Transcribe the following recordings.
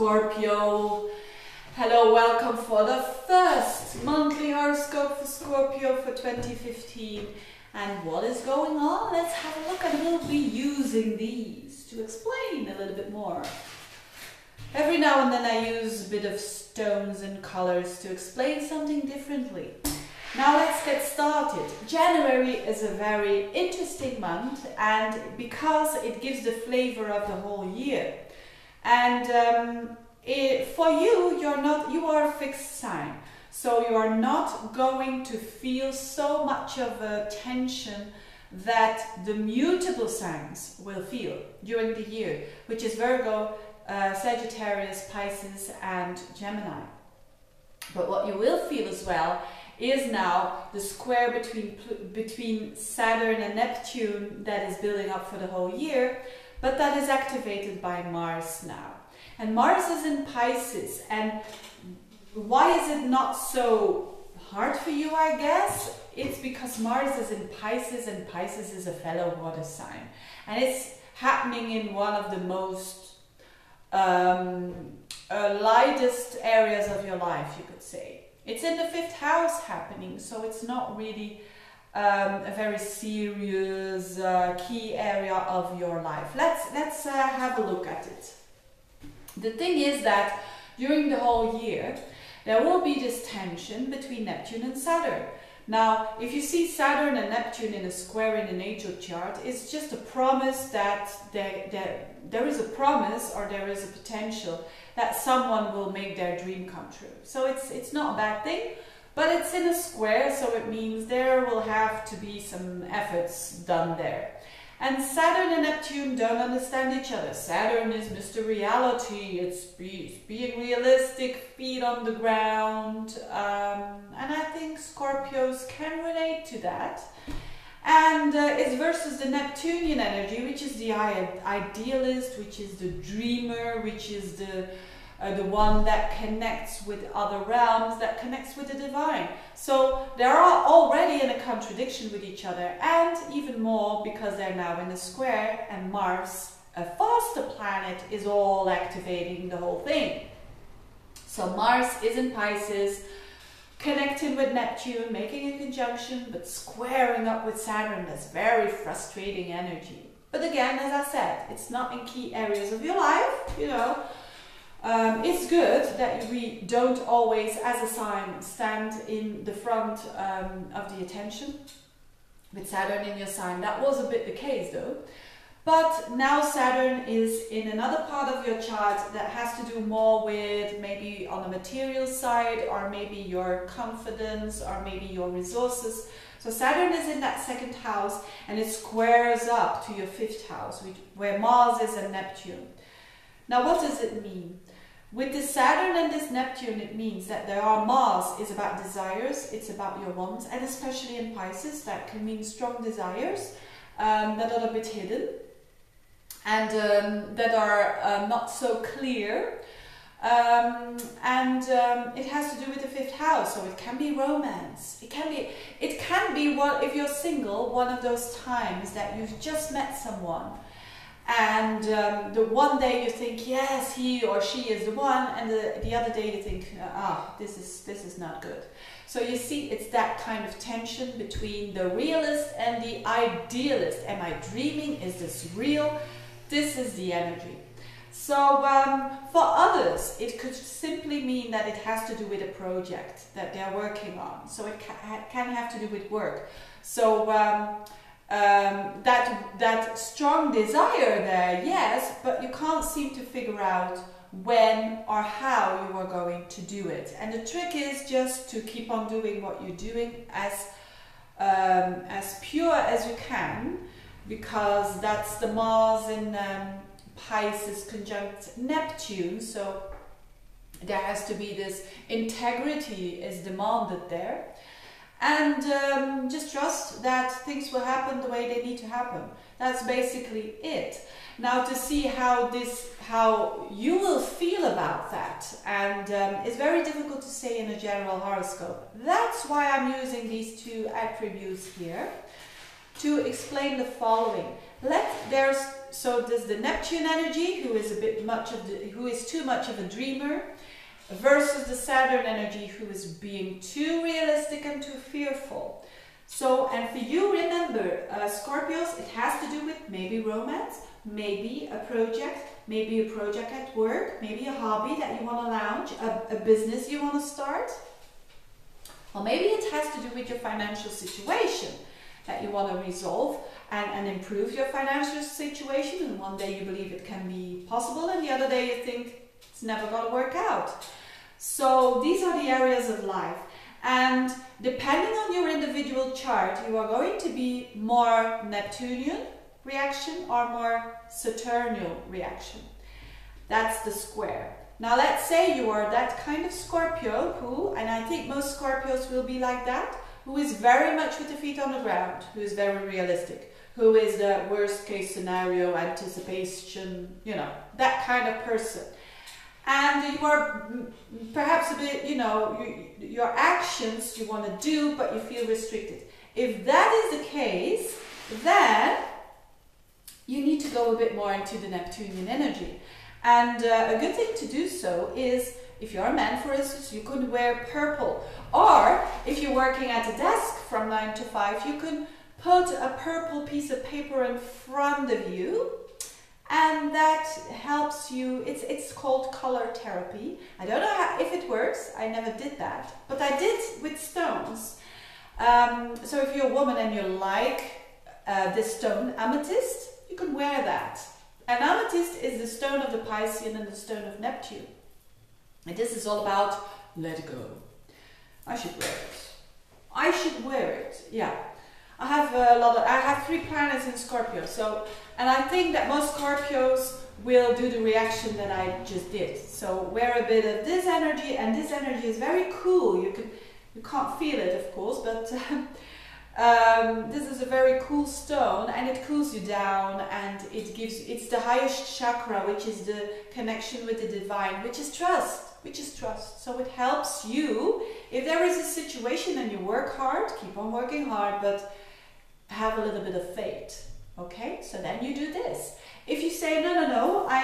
Scorpio. Hello, welcome for the first monthly horoscope for Scorpio for 2015. And what is going on? Let's have a look, and we'll be using these to explain a little bit more. Every now and then I use a bit of stones and colors to explain something differently. Now let's get started. January is a very interesting month, and because it gives the flavor of the whole year. And for you, you are a fixed sign, so you are not going to feel so much of a tension that the mutable signs will feel during the year, which is Virgo, Sagittarius, Pisces and Gemini. But what you will feel as well is now the square between Saturn and Neptune that is building up for the whole year, but that is activated by Mars now. And Mars is in Pisces, and why is it not so hard for you, I guess? It's because Mars is in Pisces, and Pisces is a fellow water sign. And it's happening in one of the most lightest areas of your life, you could say. It's in the 5th house happening, so it's not really a very serious key area of your life. Let's have a look at it. The thing is that during the whole year there will be this tension between Neptune and Saturn. Now, if you see Saturn and Neptune in a square in a natal chart, it's just a promise that there is a promise, or there is a potential that someone will make their dream come true. So it's not a bad thing, but it's in a square, so it means there will have to be some efforts done there. And Saturn and Neptune don't understand each other. Saturn is Mr. Reality, it's being realistic, feet on the ground, and I think Scorpios can relate to that. And it's versus the Neptunian energy, which is the idealist, which is the dreamer, which is the one that connects with other realms, that connects with the divine. So they are already in a contradiction with each other, and even more because they're now in a square, and Mars, a faster planet, is all activating the whole thing. So Mars is in Pisces, connecting with Neptune, making a conjunction, but squaring up with Saturn. That's very frustrating energy. But again, as I said, it's not in key areas of your life, you know. It's good that we don't always, as a sign, stand in the front of the attention with Saturn in your sign. That was a bit the case though. But now Saturn is in another part of your chart that has to do more with maybe on the material side, or maybe your confidence, or maybe your resources. So Saturn is in that 2nd house, and it squares up to your 5th house, where Mars is and Neptune. Now what does it mean? With this Saturn and this Neptune, it means that Mars is about desires, it's about your wants, and especially in Pisces, that can mean strong desires that are a bit hidden and that are not so clear. It has to do with the 5th house, so it can be romance. It can be what, if you're single, one of those times that you've just met someone. And the one day you think, yes, he or she is the one, and the other day you think, this is not good. So you see, it's that kind of tension between the realist and the idealist. Am I dreaming? Is this real? This is the energy. So for others, it could simply mean that it has to do with a project that they're working on. So it can have to do with work. So that strong desire there, yes, but you can't seem to figure out when or how you are going to do it. And the trick is just to keep on doing what you're doing as pure as you can, because that's the Mars in Pisces conjunct Neptune. So there has to be this integrity is demanded there. And just trust that things will happen the way they need to happen. That's basically it. Now, to see how you will feel about that, and it's very difficult to say in a general horoscope. That's why I'm using these two attributes here. to explain the following. So there's the Neptune energy, who is who is too much of a dreamer, versus the Saturn energy, who is being too realistic and too fearful. So, and for you, remember, Scorpios, it has to do with maybe romance, maybe a project at work, maybe a hobby that you want to launch, a business you want to start. Or maybe it has to do with your financial situation that you want to resolve and improve your financial situation. And one day you believe it can be possible, and the other day you think it's never going to work out. So these are the areas of life. And depending on your individual chart, you are going to be more Neptunian reaction or more Saturnial reaction. That's the square. Now let's say you are that kind of Scorpio who, and I think most Scorpios will be like that, who is very much with the feet on the ground, who is very realistic, who is the worst case scenario, anticipation, you know, that kind of person. And you are perhaps a bit, you know, your actions you want to do, but you feel restricted. If that is the case, then you need to go a bit more into the Neptunian energy. And a good thing to do so is, if you're a man, for instance, you could wear purple. Or if you're working at a desk from 9 to 5, you can put a purple piece of paper in front of you. And that helps you. It's called color therapy. I don't know if it works. I never did that. But I did with stones. So if you're a woman and you like this stone, amethyst, you can wear that. And amethyst is the stone of the Piscean and the stone of Neptune. And this is all about let go. I should wear it. I should wear it, yeah. I have 3 planets in Scorpio, so, and I think that most Scorpios will do the reaction that I just did. So wear a bit of this energy, and this energy is very cool. You can't feel it, of course, but this is a very cool stone, and it cools you down, and it's the highest chakra, which is the connection with the divine, which is trust. So it helps you, if there is a situation and you work hard, keep on working hard, but have a little bit of faith. Okay, so then you do this. If you say, no, I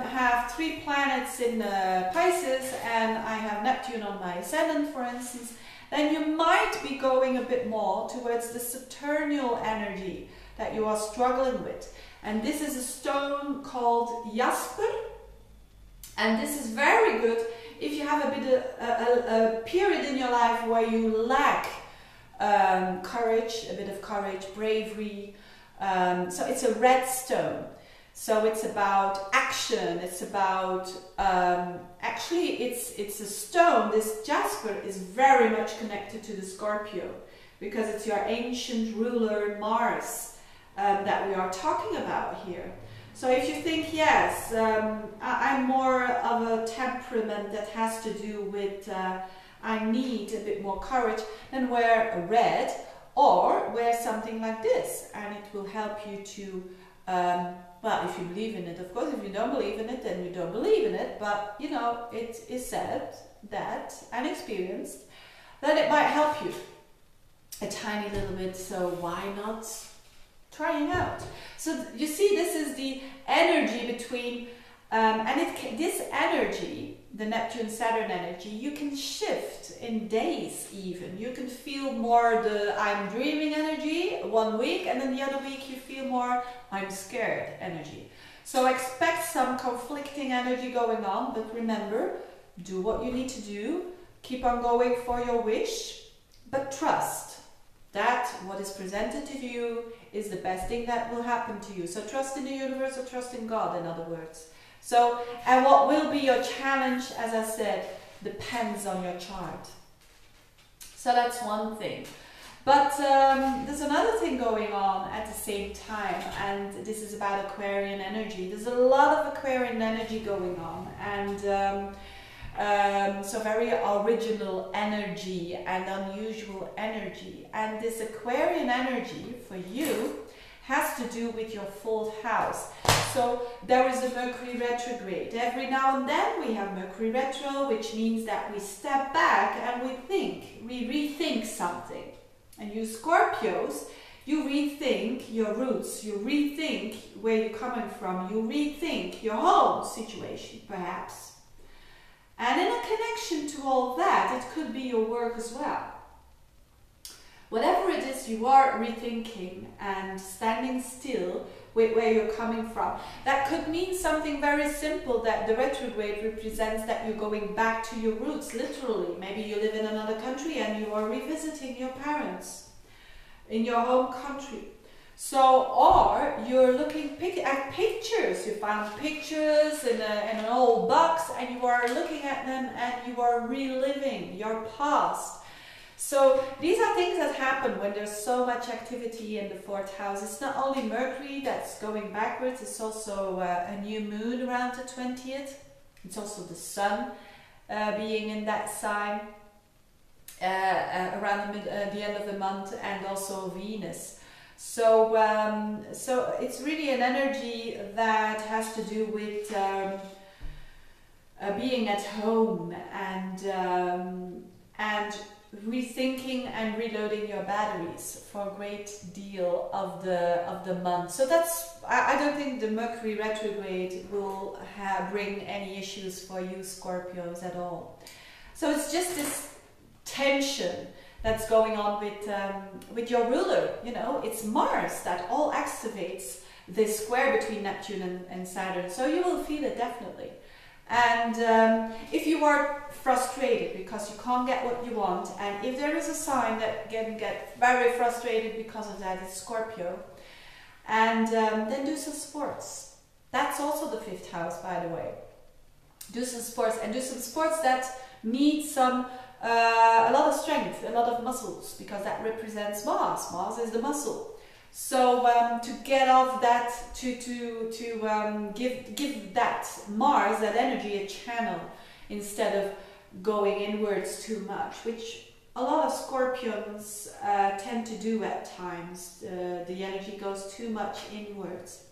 have 3 planets in Pisces and I have Neptune on my ascendant, for instance, then you might be going a bit more towards the Saturnial energy that you are struggling with. And this is a stone called jasper. And this is very good if you have a bit of a period in your life where you lack courage, a bit of courage, bravery. So it's a red stone. So it's about action. It's about actually it's a stone. This jasper is very much connected to the Scorpio because it's your ancient ruler Mars that we are talking about here. So if you think, yes, I'm more of a temperament that has to do with I need a bit more courage, then wear a red or wear something like this, and it will help you to, well, if you believe in it, of course. If you don't believe in it, then you don't believe in it, but you know, it is said that and experienced that it might help you a tiny little bit, so why not trying out? So you see, this is the energy between, this energy, the Neptune-Saturn energy, you can shift in days even. You can feel more the I'm dreaming energy 1 week, and then the other week you feel more I'm scared energy. So expect some conflicting energy going on, but remember, do what you need to do, keep on going for your wish, but trust that what is presented to you is the best thing that will happen to you. So trust in the universe, or trust in God, in other words. So, and what will be your challenge, as I said, depends on your chart. So that's one thing. But there's another thing going on at the same time, and this is about Aquarian energy. There's a lot of Aquarian energy going on, and so very original energy and unusual energy. And this Aquarian energy for you has to do with your 4th house. So there is a Mercury retrograde. Every now and then we have Mercury retro, which means that we step back and we rethink something. And you Scorpios, you rethink your roots, you rethink where you're coming from, you rethink your home situation perhaps. And in a connection to all that, it could be your work as well. Whatever it is you are rethinking and standing still with where you're coming from. That could mean something very simple, that the retrograde represents that you're going back to your roots, literally. Maybe you live in another country and you are revisiting your parents in your home country. So, or you're looking at pictures, you found pictures in an old box and you are looking at them and you are reliving your past. So these are things that happen when there's so much activity in the 4th house. It's not only Mercury that's going backwards, it's also a new moon around the 20th. It's also the Sun being in that sign around the end of the month, and also Venus. So, so it's really an energy that has to do with being at home and rethinking and reloading your batteries for a great deal of the month. So that's, I don't think the Mercury retrograde will bring any issues for you Scorpios at all. So it's just this tension that's going on with your ruler. You know, it's Mars that all activates this square between Neptune and Saturn. So you will feel it definitely. And if you are frustrated because you can't get what you want, and if there is a sign that can get very frustrated because of that, it's Scorpio. And then do some sports. That's also the 5th house, by the way. Do some sports, and do some sports that need some a lot of strength, a lot of muscles, because that represents Mars. Mars is the muscle. So to get off that, to give that Mars, that energy, a channel instead of going inwards too much, which a lot of Scorpions tend to do at times. The energy goes too much inwards.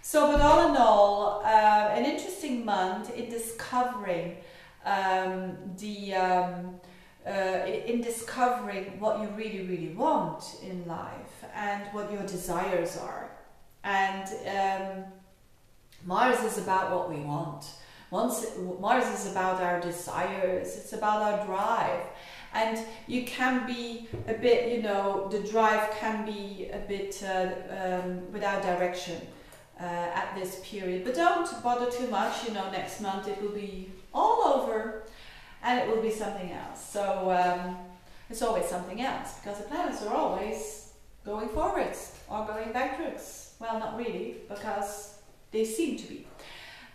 So, but all in all, an interesting month in discovering in discovering what you really, really want in life and what your desires are. And Mars is about what we want. Mars is about our desires, it's about our drive. And you can be a bit, you know, the drive can be a bit without direction at this period. But don't bother too much, you know, next month it will be all over and it will be something else. So it's always something else, because the planets are always going forwards or going backwards. Well, not really, because they seem to be.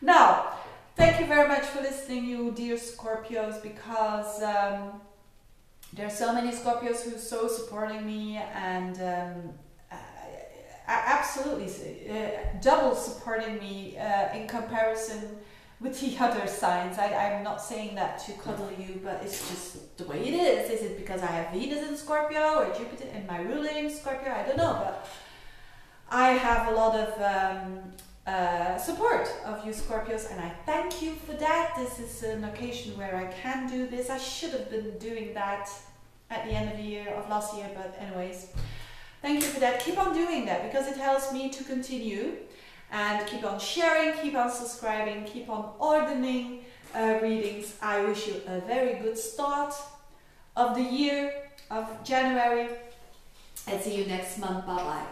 Now, thank you very much for listening, you dear Scorpios, because there are so many Scorpios who are so supporting me, and absolutely double supporting me in comparison with the other signs. I'm not saying that to cuddle you, but it's just the way it is. Is it because I have Venus in Scorpio or Jupiter in my ruling Scorpio? I don't know, but I have a lot of support of you Scorpios, and I thank you for that. This is an occasion where I can do this. I should have been doing that at the end of the year, of last year, but anyways, thank you for that. Keep on doing that, because it helps me to continue, and keep on sharing, keep on subscribing, keep on ordering readings. I wish you a very good start of the year of January, and see you next month. Bye bye.